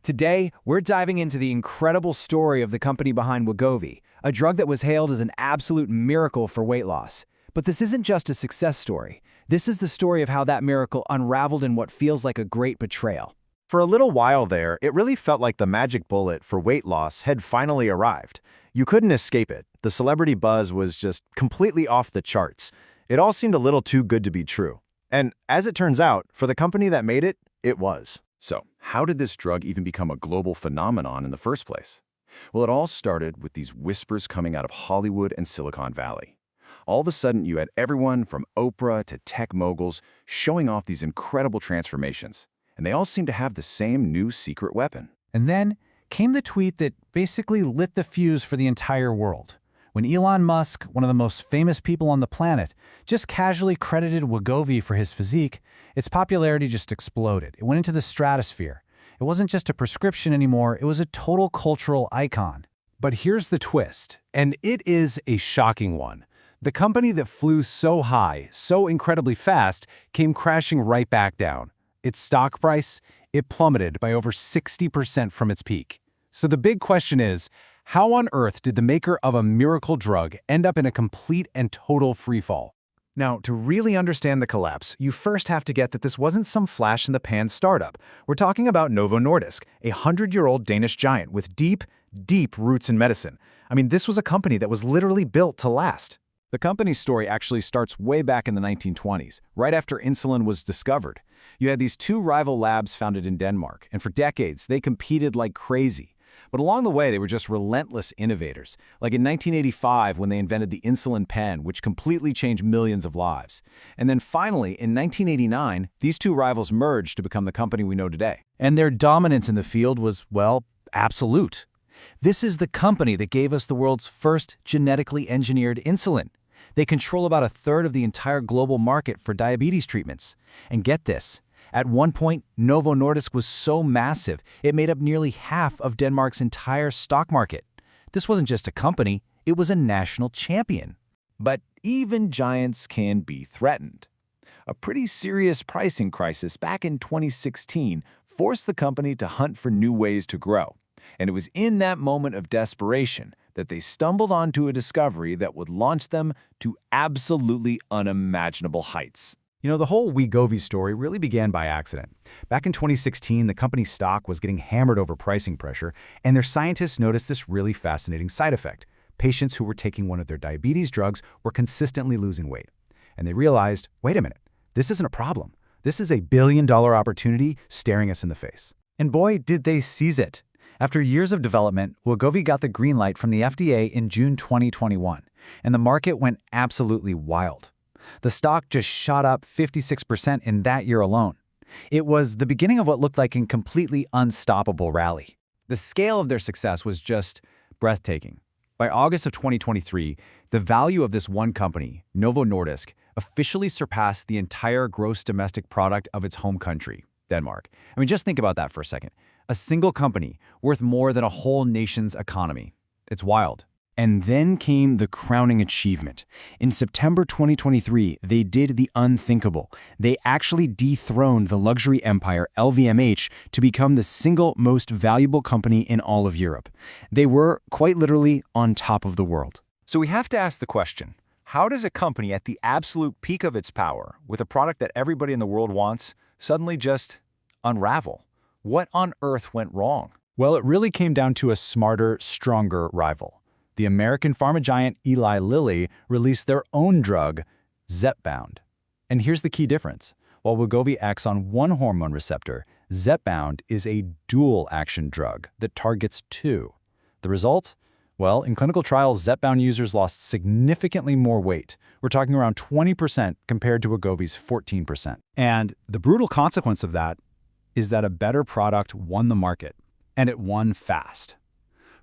Today, we're diving into the incredible story of the company behind Wegovy, a drug that was hailed as an absolute miracle for weight loss. But this isn't just a success story. This is the story of how that miracle unraveled in what feels like a great betrayal. For a little while there, it really felt like the magic bullet for weight loss had finally arrived. You couldn't escape it. The celebrity buzz was just completely off the charts. It all seemed a little too good to be true. And as it turns out, for the company that made it, it was. So, how did this drug even become a global phenomenon in the first place? Well, it all started with these whispers coming out of Hollywood and Silicon Valley. All of a sudden, you had everyone from Oprah to tech moguls showing off these incredible transformations. And they all seemed to have the same new secret weapon. And then came the tweet that basically lit the fuse for the entire world. When Elon Musk, one of the most famous people on the planet, just casually credited Wegovy for his physique, its popularity just exploded. It went into the stratosphere. It wasn't just a prescription anymore, it was a total cultural icon. But here's the twist, and it is a shocking one. The company that flew so high, so incredibly fast, came crashing right back down. Its stock price, it plummeted by over 60% from its peak. So the big question is, how on earth did the maker of a miracle drug end up in a complete and total freefall? Now, to really understand the collapse, you first have to get that this wasn't some flash-in-the-pan startup. We're talking about Novo Nordisk, a 100-year-old Danish giant with deep, deep roots in medicine. I mean, this was a company that was literally built to last. The company's story actually starts way back in the 1920s, right after insulin was discovered. You had these two rival labs founded in Denmark, and for decades, they competed like crazy. But along the way, they were just relentless innovators, like in 1985 when they invented the insulin pen, which completely changed millions of lives. And then finally, in 1989, these two rivals merged to become the company we know today. And their dominance in the field was, well, absolute. This is the company that gave us the world's first genetically engineered insulin. They control about a third of the entire global market for diabetes treatments. And get this, at one point, Novo Nordisk was so massive, it made up nearly half of Denmark's entire stock market. This wasn't just a company, it was a national champion. But even giants can be threatened. A pretty serious pricing crisis back in 2016 forced the company to hunt for new ways to grow. And it was in that moment of desperation that they stumbled onto a discovery that would launch them to absolutely unimaginable heights. You know, the whole Wegovy story really began by accident. Back in 2016, the company's stock was getting hammered over pricing pressure, and their scientists noticed this really fascinating side effect. Patients who were taking one of their diabetes drugs were consistently losing weight. And they realized, wait a minute, this isn't a problem. This is a billion-dollar opportunity staring us in the face. And boy, did they seize it. After years of development, Wegovy got the green light from the FDA in June 2021, and the market went absolutely wild. The stock just shot up 56% in that year alone. It was the beginning of what looked like a completely unstoppable rally. The scale of their success was just breathtaking. By August of 2023, the value of this one company, Novo Nordisk, officially surpassed the entire gross domestic product of its home country, Denmark. I mean, just think about that for a second. A single company worth more than a whole nation's economy. It's wild. And then came the crowning achievement. In September 2023, they did the unthinkable. They actually dethroned the luxury empire LVMH to become the single most valuable company in all of Europe. They were, quite literally, on top of the world. So we have to ask the question, how does a company at the absolute peak of its power, with a product that everybody in the world wants, suddenly just unravel? What on earth went wrong? Well, it really came down to a smarter, stronger rival. The American pharma giant Eli Lilly released their own drug, Zepbound. And here's the key difference. While Wegovy acts on one hormone receptor, Zepbound is a dual-action drug that targets two. The result? Well, in clinical trials, Zepbound users lost significantly more weight. We're talking around 20% compared to Wegovy's 14%. And the brutal consequence of that is that a better product won the market, and it won fast.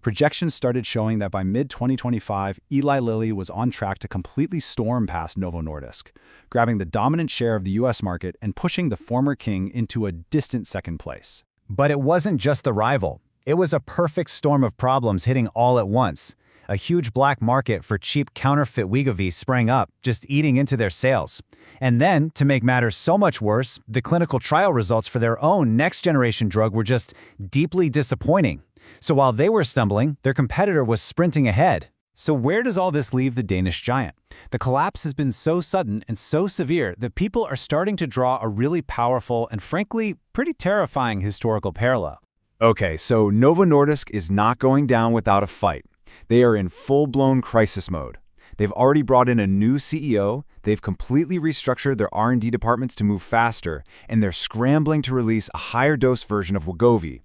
Projections started showing that by mid-2025, Eli Lilly was on track to completely storm past Novo Nordisk, grabbing the dominant share of the US market and pushing the former king into a distant second place. But it wasn't just the rival. It was a perfect storm of problems hitting all at once. A huge black market for cheap counterfeit Wegovy sprang up, just eating into their sales. And then, to make matters so much worse, the clinical trial results for their own next-generation drug were just deeply disappointing. So while they were stumbling, their competitor was sprinting ahead. So where does all this leave the Danish giant? The collapse has been so sudden and so severe that people are starting to draw a really powerful and frankly pretty terrifying historical parallel. Okay, so Novo Nordisk is not going down without a fight. They are in full-blown crisis mode. They've already brought in a new CEO, they've completely restructured their R&D departments to move faster, and they're scrambling to release a higher-dose version of Wegovy.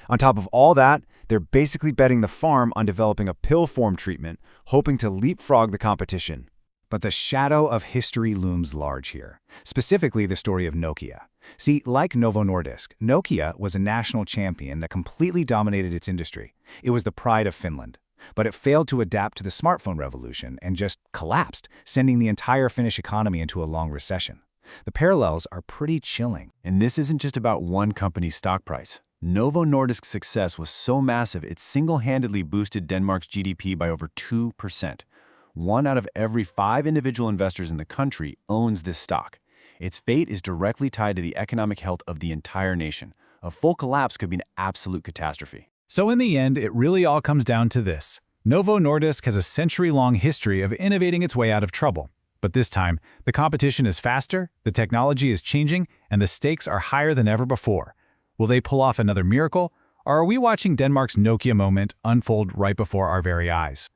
On top of all that, they're basically betting the farm on developing a pill form treatment, hoping to leapfrog the competition. But the shadow of history looms large here, specifically the story of Nokia. See, like Novo Nordisk, Nokia was a national champion that completely dominated its industry. It was the pride of Finland. But it failed to adapt to the smartphone revolution and just collapsed, sending the entire Finnish economy into a long recession. The parallels are pretty chilling. And this isn't just about one company's stock price. Novo Nordisk's success was so massive it single-handedly boosted Denmark's GDP by over 2%. 1 out of every 5 individual investors in the country owns this stock. Its fate is directly tied to the economic health of the entire nation. A full collapse could be an absolute catastrophe. So in the end, it really all comes down to this. Novo Nordisk has a century-long history of innovating its way out of trouble. But this time, the competition is faster, the technology is changing, and the stakes are higher than ever before. Will they pull off another miracle, or are we watching Denmark's Nokia moment unfold right before our very eyes?